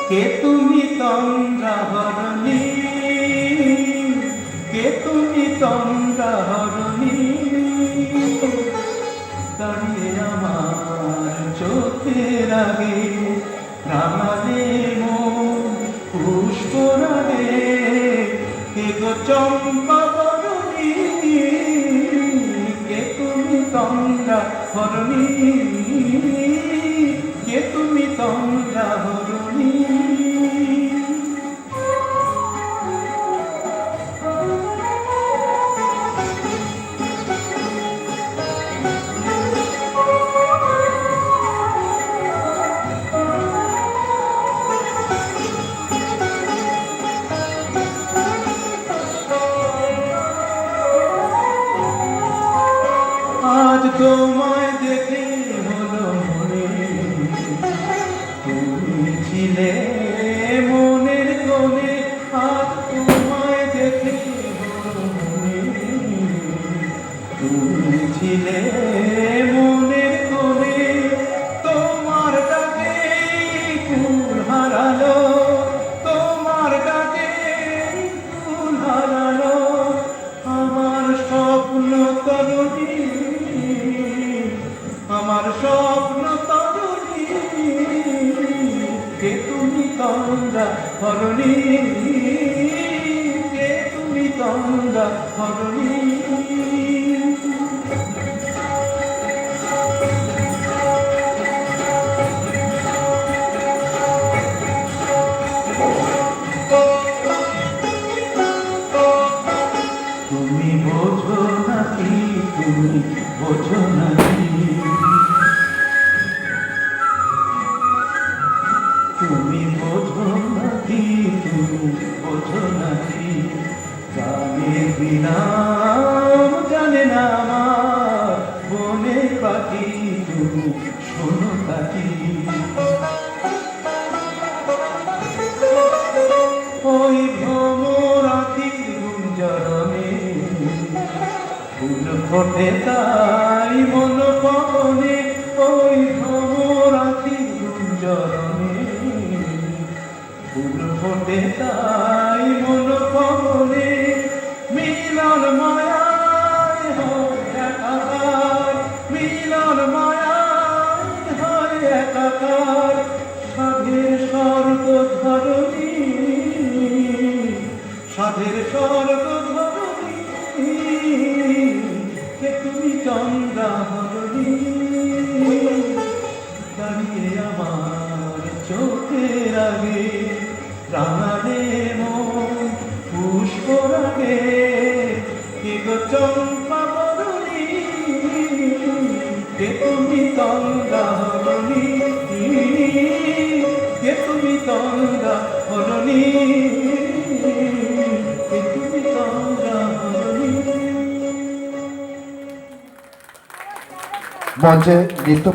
কে তুমি তন্দ্রাহরণী, কে তুমি তন্দ্রাহরণী, দাঁড়িয়ে আমার চোখের আগে রাঙালে মন পুষ্পরাগে, কে গো চম্পা বরণী, কে তুমি তন্দ্রাহরণী, কে তুমি তন্দ্রাহরণী। আজ তোমায় দেখে হলো মনে, তুমি ছিলে মনের কোণে, আজ তোমায় দেখে হলো মনে, তুমি ছিলে মনের কোণে, তোমার ডাকে ফুল হারালো, তোমার ডাকে ফুল হারালো আমার স্বপ্ন তরুণী, আমার স্বপ্ন তরুণী, কে তুমি তন্দ্রাহরণী, কে তুমি তন্দ্রাহরণী। তুমি বোঝো নাকি, তুমি বোঝো নাকি, তুমি বোঝো নাকি, তুমি বোঝো নাকি, গানের বিরাম জানে না আমার বনে পাখি, তুমি শোনো তাকি, ওই ভ্রমরাখির গুঞ্জরণে ফুল ফোটে তাই মন পবনে, ওই ভ্রমরাখির গুঞ্জরণে ফুল ফোটে তাই মন পবনে, মিলন মায়ায় হয় একাকার, মিলন মায়ায় হয় একাকার, সাধের স্বর্গ ধরণী, সাধের স্বর্গ ধরণী, কে তুমি তন্দ্রাহরণী, দাঁড়িয়ে আমার চোখের আগে রাঙালে মন পুষ্পরাগে, কে গো চম্পা বরণী, কে তুমি তন্দ্রাহরণী, কে তুমি তন্দ্রাহরণী, কে তুমি তন্দ্রাহরণী। মঞ্চে নৃত্য